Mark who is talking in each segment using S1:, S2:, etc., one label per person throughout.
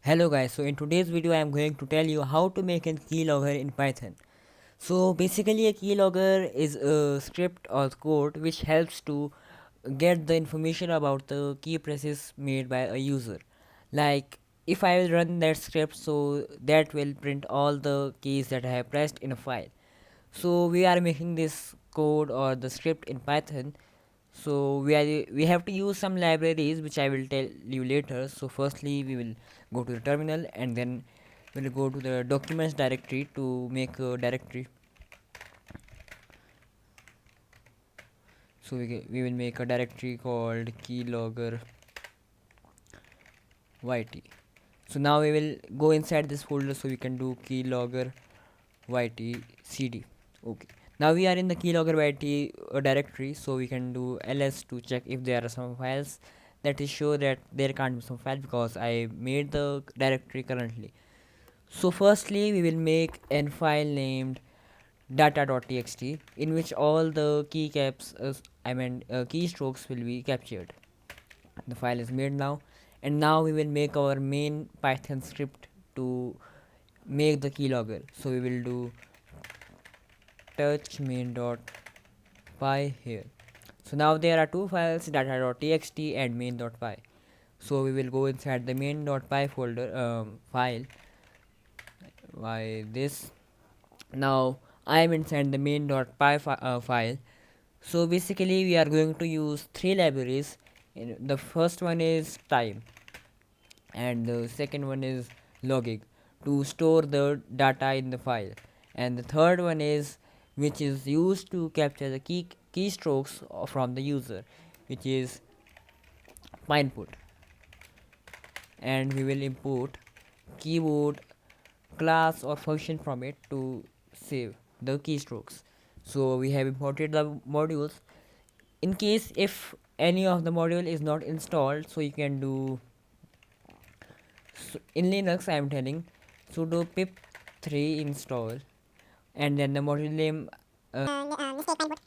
S1: Hello guys, so in today's video I am going to tell you how to make a keylogger in Python. So basically a keylogger is a script or code which helps to get the information about the key presses made by a user. Like if I will run that script, so that will print all the keys that I have pressed in a file. So we are making this code or the script in Python. So we have to use some libraries which I will tell you later. So firstly we will go to the terminal and then we'll go to the documents directory to make a directory. So we will make a directory called keylogger yt. So now we will go inside this folder, so we can do keylogger yt cd. Okay, now we are in the keylogger yt directory, so we can do ls to check if there are some files. That is sure that there can't be some file because I made the directory currently. So firstly we will make an file named data.txt in which all the keystrokes will be captured. The file is made now, and now we will make our main Python script to make the keylogger. So we will do touch main.py here. So now there are two files, data.txt and main.py. So we will go inside the main.py folder file by this. Now I am inside the main.py file. So basically we are going to use three libraries. The first one is time and the second one is logging to store the data in the file, and the third one is which is used to capture the keystrokes from the user, which is input. And we will import keyboard class or function from it to save the keystrokes. So we have imported the modules. In case if any of the module is not installed, so you can do, so in Linux I am telling sudo pip 3 install, and then the module name mistake input,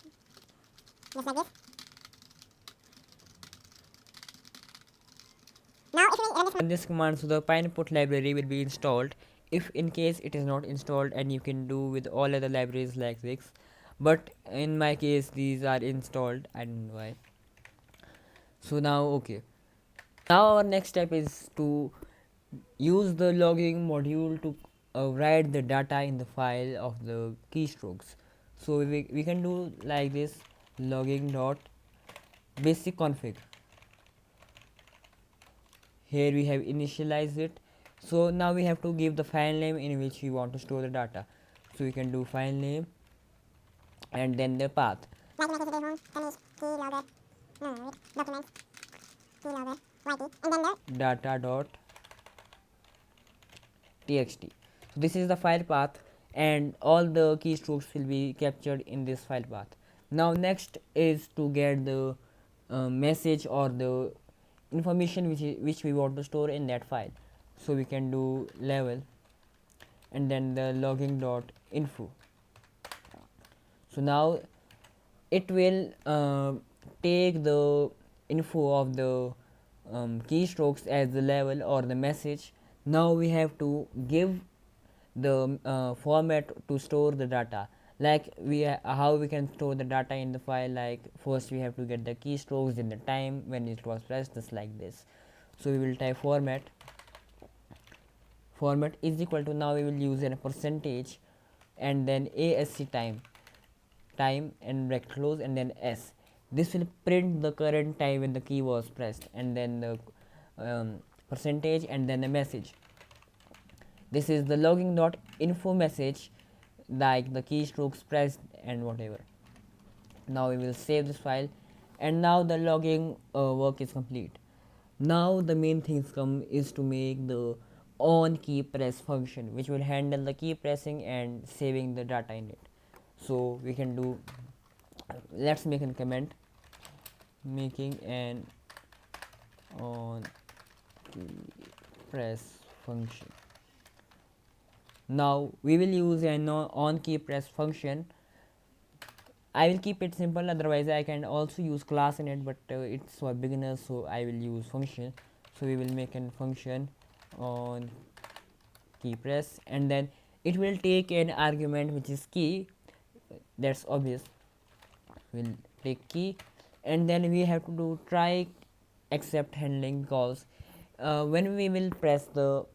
S1: just like this. Now if we run this command, so the input library will be installed. If in case it is not installed, and you can do with all other libraries like this, but in my case these are installed, I don't know why. So now okay, now our next step is to use the logging module to write the data in the file of the keystrokes. So we can do like this: logging dot basic config. Here we have initialized it. So now we have to give the file name in which we want to store the data. So we can do file name and then the path. Like home, keylogger, no, documents, keylogger, yt, and then the data dot txt. So this is the file path, and all the keystrokes will be captured in this file path. Now next is to get the message or the information which we want to store in that file. So we can do level and then the logging dot info. So now it will take the info of the keystrokes as the level or the message. Now we have to give the format to store the data, like how we can store the data in the file. Like first we have to get the keystrokes in the time when it was pressed, just like this. So we will type format is equal to, now we will use a percentage and then asc time and bracket close and then s. This will print the current time when the key was pressed, and then the percentage and then the message. This is the logging dot info message, like the keystrokes pressed and whatever. Now we will save this file, and now the logging work is complete. Now the main things come is to make the on key press function, which will handle the key pressing and saving the data in it. So we can do, let's make a comment, making an on key press function. Now we will use an on key press function. I will keep it simple, otherwise I can also use class in it, but it's for beginners, so I will use function. So we will make a function on key press, and then it will take an argument which is key. That's obvious. We'll take key, and then we have to do try except handling, because when we will press the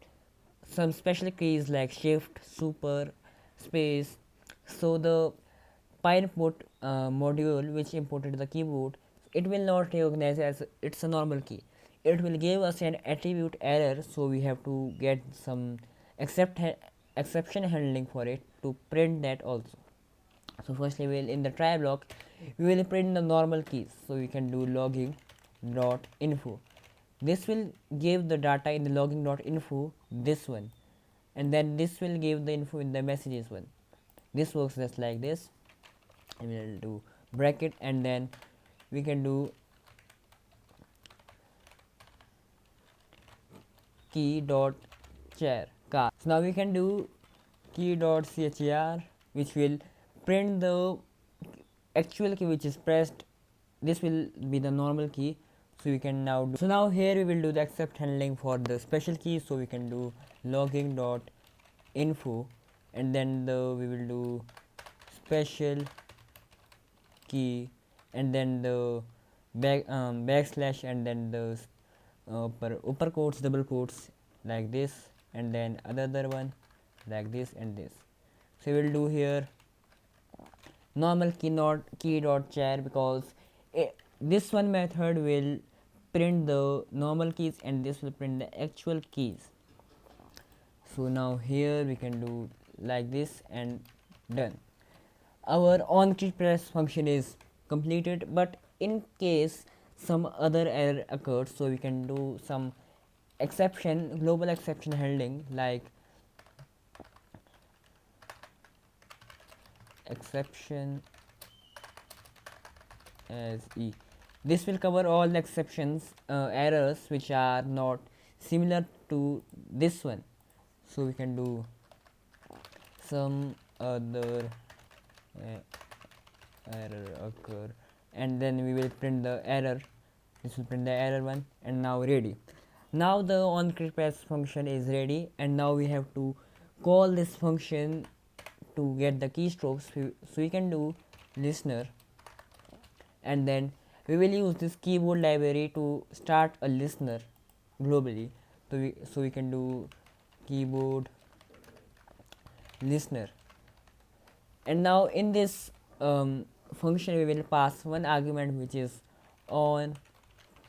S1: some special keys like shift, super, space, so the input module which imported the keyboard, it will not recognize as it's a normal key. It will give us an attribute error, so we have to get some exception handling for it to print that also. So firstly, we'll in the try block we will print the normal keys, so we can do logging dot info. This will give the data in the logging dot info, this one, and then this will give the info in the messages one. This works just like this. And we'll do bracket, and then we can do key dot char car. So now we can do key dot char, which will print the actual key which is pressed. This will be the normal key, so we can now do. So now here we will do the except handling for the special key, so we can do logging dot info, and then we will do special key, and then the backslash, and then the upper quotes, double quotes like this, and then another one like this and this. So we will do here normal key not key dot char, because this one method will print the normal keys and this will print the actual keys. So now here we can do like this and done. Our on key press function is completed, but in case some other error occurs, so we can do some exception, global exception handling, like exception as e. This will cover all the exceptions errors which are not similar to this one. So we can do some other error occur, and then we will print the error. This will print the error one, and now ready. Now the on press function is ready, and now we have to call this function to get the keystrokes. So we can do listener, and then we will use this keyboard library to start a listener globally. So we can do keyboard listener, and now in this function we will pass one argument which is on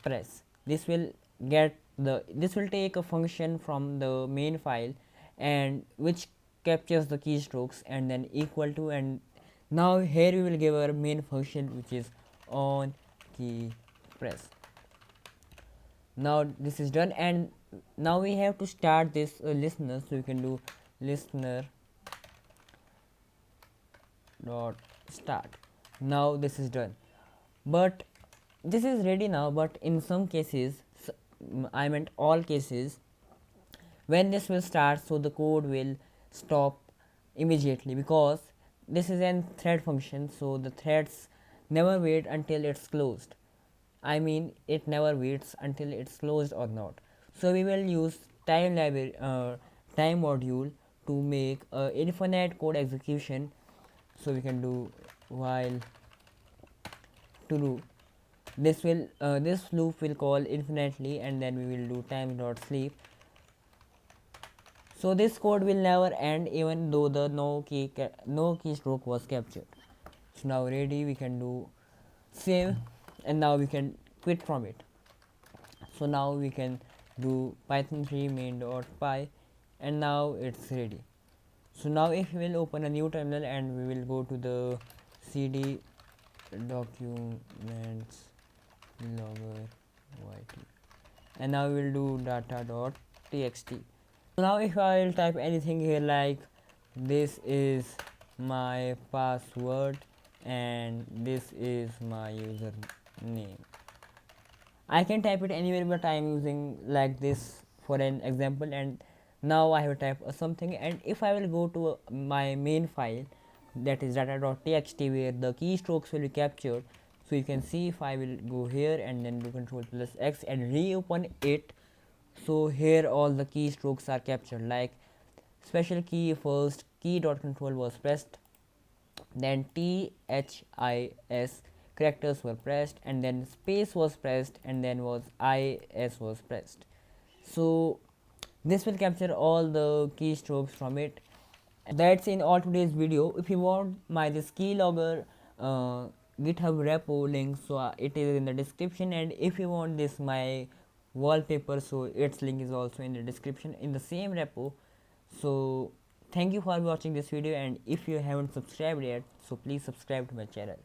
S1: press. This will take a function from the main file, and which captures the keystrokes, and then equal to, and now here we will give our main function which is on key press. Now this is done, and now we have to start this listener. So we can do listener dot start. Now this is done, but this is ready now, but in some cases, I meant all cases, when this will start, so the code will stop immediately, because this is a thread function, so the threads never wait until it's closed. I mean, it never waits until it's closed or not. So we will use time library time module to make infinite code execution. So we can do while true. This loop will call infinitely, and then we will do time dot sleep. So this code will never end even though the no keystroke was captured. So now ready, we can do save, and now we can quit from it. So now we can do python 3 main.py, and now it's ready. So now if we will open a new terminal, and we will go to the cd documents keylogger yt, and now we will do data.txt. So now if I will type anything here like this is my password and this is my username, I can type it anywhere, but I am using like this for an example. And now I have typed something, and if I will go to my main file, that is data.txt, where the keystrokes will be captured. So you can see if I will go here and then do Ctrl+X and reopen it, So here all the keystrokes are captured, like special key first key dot control was pressed, then THIS characters were pressed, and then space was pressed, and then was IS was pressed. So this will capture all the keystrokes from it. That's in all today's video. If you want my this keylogger GitHub repo link, so it is in the description, and if you want this my wallpaper, so its link is also in the description in the same repo. So thank you for watching this video, and if you haven't subscribed yet, so please subscribe to my channel.